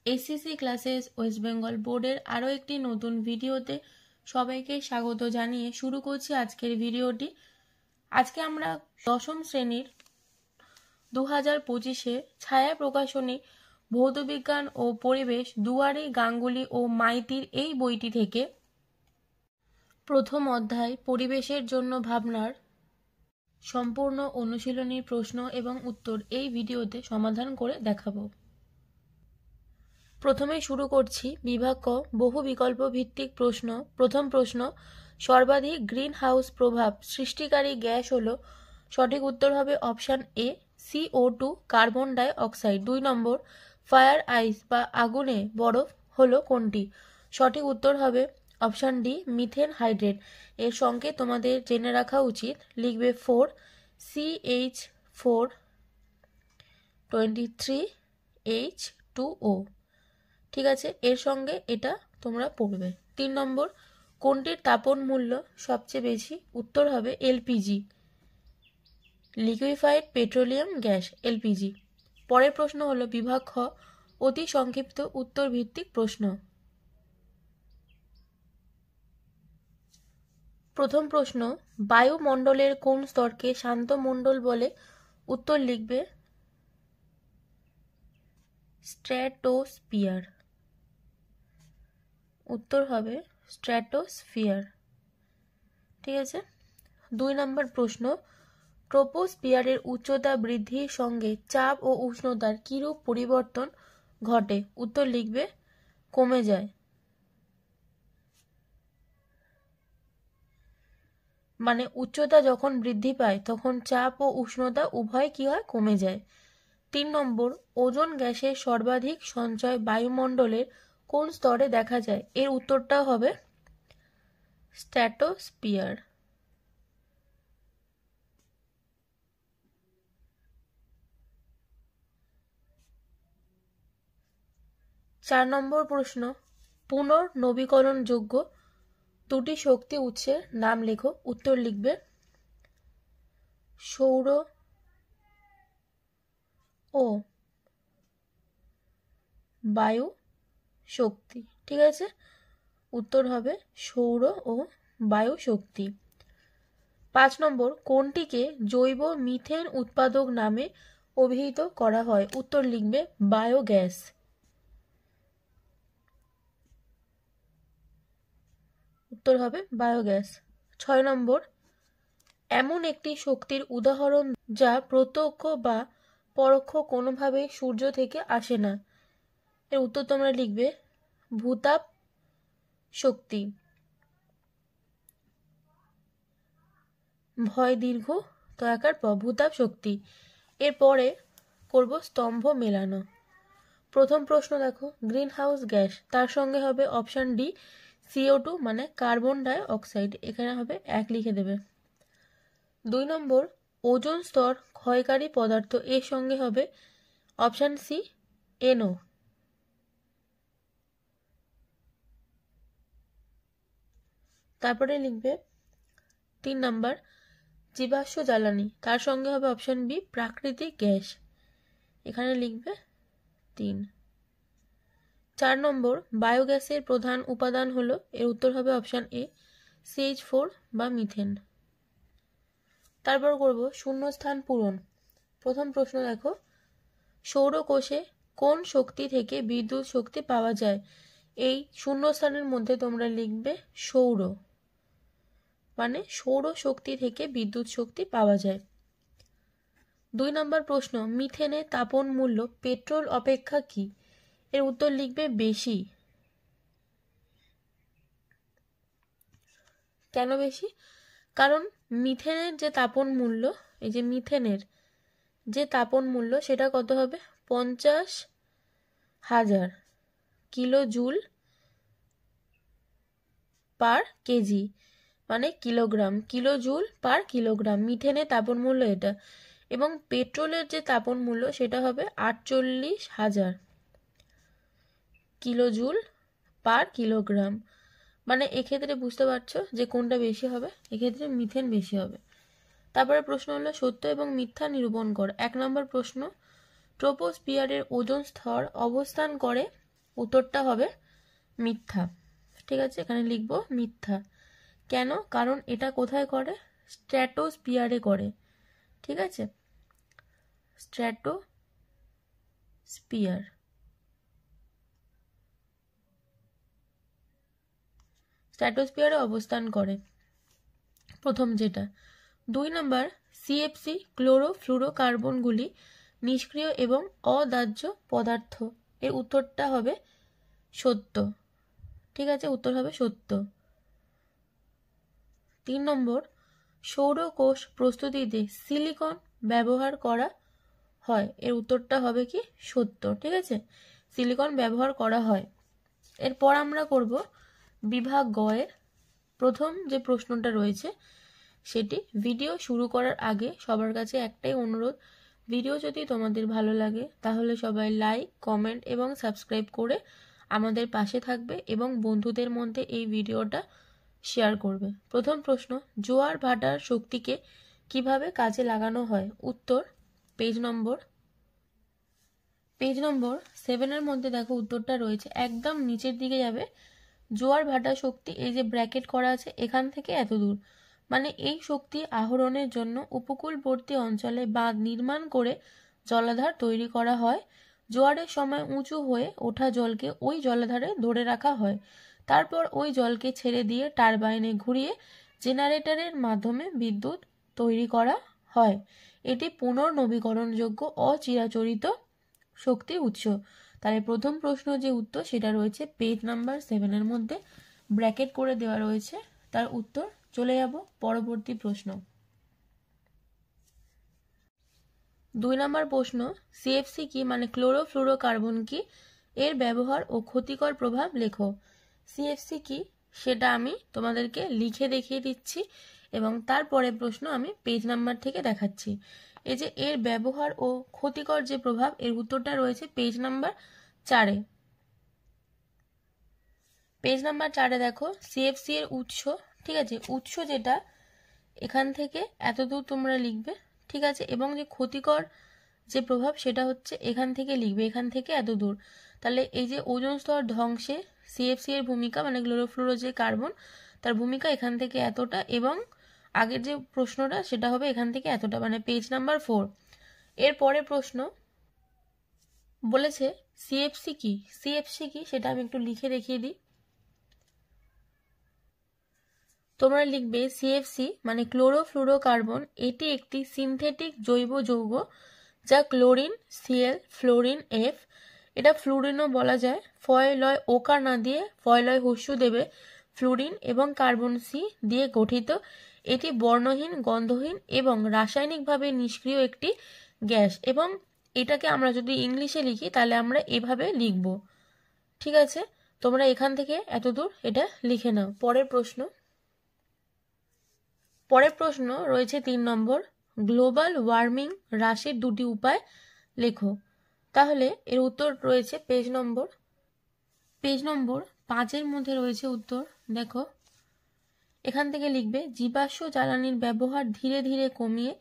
SCC classes West Bengal বোর্ডের আরও একটি নতুন ভিডিওতে সবাইকে স্বাগত জানিয়ে শুরু করছি আজকের ভিডিওটি। আজকে আমরা দশম শ্রেণীর 2025-এ ছায়া প্রকাশনী ভৌতবিজ্ঞান ও পরিবেশ দুয়ারে গাঙ্গুলি ও মাইতির এই বইটি থেকে প্রথম অধ্যায় পরিবেশের জন্য ভাবনার সম্পূর্ণ অনুশীলনী প্রশ্ন এবং উত্তর এই ভিডিওতে সমাধান করে দেখাবো। প্রথমেই শুরু করছি বিভাগ ক বহু বিকল্প ভিত্তিক প্রশ্ন। প্রথম প্রশ্ন, সর্বাধিক গ্রিন হাউস প্রভাব সৃষ্টিকারী গ্যাস হলো, সঠিক উত্তর হবে option A CO2 carbon dioxide. 2 number, fire ice বা আগুনে বরফ হলো কোনটি? সঠিক উত্তর হবে অপশান ডি মিথেন হাইড্রেট। এর সঙ্গে তোমাদের জেনে রাখা উচিত, লিখবে 4 CH423H2O। ঠিক আছে, এর সঙ্গে এটা তোমরা পড়বে। 3 নম্বর, কোনটির তাপন মূল্য সবচেয়ে বেশি? উত্তর হবে LPG, liquefied petroleum gas, LPG. পরের প্রশ্ন হলো বিভাগ খ অতি সংক্ষিপ্ত উত্তর ভিত্তিক প্রশ্ন। প্রথম প্রশ্ন, বায়ুমণ্ডলের কোন স্তরকে শান্ত মণ্ডল বলে? উত্তর লিখবে স্ট্র্যাটোস্ফিয়ার। উত্তর হবে স্ট্র্যাটোস্ফিয়ার। ঠিক আছে। 2 নম্বর প্রশ্ন, ট্রপোস্ফিয়ারের উচ্চতা বৃদ্ধির সঙ্গে চাপ ও উষ্ণতার কিরূপ পরিবর্তন ঘটে? উত্তর লিখবে কমে যায়। মানে উচ্চতা যখন বৃদ্ধি পায় তখন চাপ ও উষ্ণতা উভয় কি হয়? কমে যায়। 3 নম্বর, ওজোন গ্যাসের সর্বাধিক সঞ্চয় বায়ুমণ্ডলের কোন স্তরে দেখা যায়? এর উত্তরটা হবে স্ট্র্যাটোস্ফিয়ার। 4 নম্বর প্রশ্ন, পুনর্নবীকরণযোগ্য দুটি শক্তি উৎসের নাম লেখো। উত্তর লিখবে সৌর ও বায়ু শক্তি। ঠিক আছে, উত্তর হবে সৌর ও বায়ু শক্তি। 5 নম্বর, কোনটিকে জৈব মিথেন উৎপাদক নামে অভিহিত করা হয়? উত্তর লিখবে বায়োগ্যাস। উত্তর হবে বায়োগ্যাস। 6 নম্বর, এমন একটি শক্তির উদাহরণ যা প্রত্যক্ষ বা পরোক্ষ কোনোভাবেই সূর্য থেকে আসে না। এর উত্তর তোমরা লিখবে ভূতাপ শক্তি। ভয় দীর্ঘ তয়াকার প, ভূতাপ শক্তি। এরপরে করব স্তম্ভ মেলানো। প্রথম প্রশ্ন দেখো, গ্রিন হাউস গ্যাস, তার সঙ্গে হবে অপশান ডি CO2 মানে কার্বন ডাই অক্সাইড, এখানে হবে 1 লিখে দেবে। 2 নম্বর, ওজোন স্তর ক্ষয়কারী পদার্থ, এর সঙ্গে হবে অপশান সি NO। তারপরে লিখবে 3 নম্বর, জীবাশ্ম জ্বালানি, তার সঙ্গে হবে অপশান বি প্রাকৃতিক গ্যাস, এখানে লিখবে 3। 4 নম্বর, বায়োগ্যাসের প্রধান উপাদান হলো, এর উত্তর হবে অপশান এ CH4 বা মিথেন। তারপর করব শূন্যস্থান পূরণ। প্রথম প্রশ্ন দেখো, সৌরকোষে কোন শক্তি থেকে বিদ্যুৎ শক্তি পাওয়া যায়? এই শূন্যস্থানের মধ্যে তোমরা লিখবে সৌর, মানে সৌর শক্তি থেকে বিদ্যুৎ শক্তি পাওয়া যায়। 2 নম্বর প্রশ্ন, মিথেনের তাপন মূল্য পেট্রোল অপেক্ষা কি? এর উত্তর লিখবে বেশি। কেন বেশি? কারণ মিথেনের যে তাপন মূল্য, এই যে মিথেনের যে তাপন মূল্য সেটা কত হবে? 50,000 কিলো জুল পার কেজি, মানে kilogram, kilojoule per kilogram মিথেনের তাপন মূল্য এটা। এবং পেট্রোলের যে তাপন মূল্য সেটা হবে 48,000 কিলো জুল পার কিলোগ্রাম। মানে এক্ষেত্রে বুঝতে পারছো যে কোনটা বেশি হবে, এক্ষেত্রে মিথেন বেশি হবে। তারপরে প্রশ্ন হলো সত্য এবং মিথ্যা নিরূপণ কর। 1 নম্বর প্রশ্ন, ট্রপোস্ফিয়ারের ওজোন স্তর অবস্থান করে উত্তরটা হবে মিথ্যা। ঠিক আছে, এখানে লিখবো মিথ্যা। কেন? কারণ এটা কোথায় করে? স্ট্র্যাটোস্ফিয়ারে করে। ঠিক আছে, স্ট্র্যাটোস্ফিয়ারে অবস্থান করে প্রথম যেটা। 2 নম্বর, সিএফসি ক্লোরোফ্লুরোকার্বনগুলি নিষ্ক্রিয় এবং অদাহ্য পদার্থ। এর উত্তরটা হবে সত্য। ঠিক আছে, উত্তর হবে সত্য। 3 নম্বর, সৌরকোষ প্রস্তুতিতে সিলিকন ব্যবহার করা হয়। এর উত্তরটা হবে কি? সত্য। ঠিক আছে, সিলিকন ব্যবহার করা হয়। এরপর আমরা করব বিভাগ গ এর প্রথম যে প্রশ্নটা রয়েছে সেটি। ভিডিও শুরু করার আগে সবার কাছে একটাই অনুরোধ, ভিডিও যদি তোমাদের ভালো লাগে তাহলে সবাই লাইক, কমেন্ট এবং সাবস্ক্রাইব করে আমাদের পাশে থাকবে এবং বন্ধুদের মধ্যে এই ভিডিওটা শেয়ার করবে। প্রথম প্রশ্ন, জোয়ার ভাটার শক্তিকে কিভাবে কাজে লাগানো হয়? উত্তর পেজ নম্বর 7-এর মধ্যে দেখো উত্তরটা রয়েছে, একদম নিচের দিকে যাবে। জোয়ার ভাটা শক্তি, এই যে ব্র্যাকেট করা আছে, এখান থেকে এত দূর, মানে এই শক্তি আহরণের জন্য উপকূলবর্তী অঞ্চলে বাঁধ নির্মাণ করে জলাধার তৈরি করা হয়। জোয়ারের সময় উঁচু হয়ে ওঠা জলকে ওই জলাধারে ধরে রাখা হয়। তারপর ওই জলকে ছেড়ে দিয়ে টারবাইনে ঘুরিয়ে জেনারেটরের মাধ্যমে বিদ্যুৎ তৈরি করা হয়। এটি পুনর্নবীকরণযোগ্য অচিরাচরিত শক্তি উৎস। তাহলে প্রথম প্রশ্ন যে উত্তর সেটা রয়েছে পেজ নাম্বার 7-এর মধ্যে ব্র্যাকেট করে দেওয়া রয়েছে, তার উত্তর। চলে যাব পরবর্তী প্রশ্ন। 2 নম্বর প্রশ্ন, সিএফসি কি, মানে ক্লোরোফ্লুরোকার্বন কি, এর ব্যবহার ও ক্ষতিকর প্রভাব লেখো। সিএফসি কি সেটা আমি তোমাদেরকে লিখে দেখিয়ে দিচ্ছি এবং তারপরে প্রশ্ন আমি পেজ নাম্বার থেকে দেখাচ্ছি। এই যে এর ব্যবহার ও ক্ষতিকর যে প্রভাব, এর উত্তরটা রয়েছে পেজ নাম্বার 4-এ। পেজ নাম্বার 4-এ দেখো সিএফসি এর উৎস। ঠিক আছে, উৎস যেটা এখান থেকে এত দূর তোমরা লিখবে। ঠিক আছে, এবং যে ক্ষতিকর যে প্রভাব সেটা হচ্ছে এখান থেকে লিখবে, এখান থেকে এত দূর। তাহলে এই যে ওজোন স্তর ধ্বংসে সিএফসি এর ভূমিকা, মানে ক্লোরোফ্লুরো যে কার্বন, তার ভূমিকা এখান থেকে এতটা, এবং আগের যে প্রশ্নটা সেটা হবে এখান থেকে এতটা, মানে পেজ নাম্বার 4। এর পরে প্রশ্ন বলেছে সিএফসি কি। সিএফসি কি সেটা আমি একটু লিখে দেখিয়ে দিই। তোমরা লিখবে সিএফসি মানে ক্লোরোফ্লুরোকার্বন। এটি একটি সিনথেটিক জৈব যৌগ যা ক্লোরিন সিএল, ফ্লোরিন এফ, এটা ফ্লুরিনও বলা যায়, ফয়লয় ওকার না দিয়ে ফয়লয় হস্যু দেবে ফ্লুরিন এবং কার্বন সি দিয়ে গঠিত। এটি বর্ণহীন, গন্ধহীন এবং রাসায়নিকভাবে নিষ্ক্রিয় একটি গ্যাস। এবং এটাকে আমরা যদি ইংলিশে লিখি তাহলে আমরা এভাবে লিখব। ঠিক আছে, তোমরা এখান থেকে এতদূর এটা লিখে নাও। পরের প্রশ্ন রয়েছে 3 নম্বর, গ্লোবাল ওয়ার্মিং হ্রাসের 2টি উপায় লেখো। তাহলে এর উত্তর রয়েছে পেজ নম্বর 5-এর মধ্যে রয়েছে উত্তর। দেখো এখান থেকে লিখবে, জীবাশ্ম জ্বালানির ব্যবহার ধীরে ধীরে কমিয়ে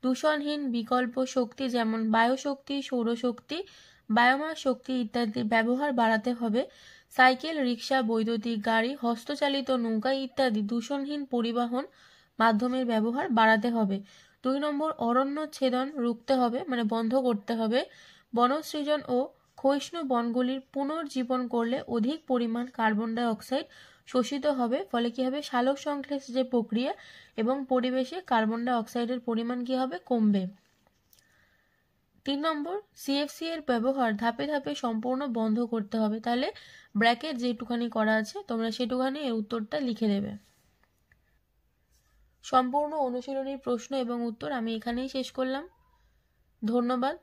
দূষণহীন বিকল্প শক্তি যেমন বায়ুশক্তি, সৌরশক্তি, বায়োমাস শক্তি ইত্যাদির ব্যবহার বাড়াতে হবে। সাইকেল, রিক্সা, বৈদ্যুতিক গাড়ি, হস্তচালিত নৌকা ইত্যাদি দূষণহীন পরিবহন মাধ্যমের ব্যবহার বাড়াতে হবে। 2 নম্বর, অরণ্য ছেদন রুখতে হবে, মানে বন্ধ করতে হবে। বনসৃজন ও ক্ষয়িষ্ণু বনগুলির পুনর্জীবন করলে অধিক পরিমাণ কার্বন ডাই অক্সাইড শোষিত হবে, ফলে কি হবে, সালোক সংশ্লেষ যে প্রক্রিয়া এবং পরিবেশে কার্বন ডাই অক্সাইডের পরিমাণ কি হবে, কমবে। 3 নম্বর, সিএফসি এর ব্যবহার ধাপে ধাপে সম্পূর্ণ বন্ধ করতে হবে। তাহলে ব্র্যাকেট যেটুখানি করা আছে তোমরা সেটুখানি এর উত্তরটা লিখে দেবে। সম্পূর্ণ অনুশীলনী প্রশ্ন এবং উত্তর আমি এখানেই শেষ করলাম। ধন্যবাদ।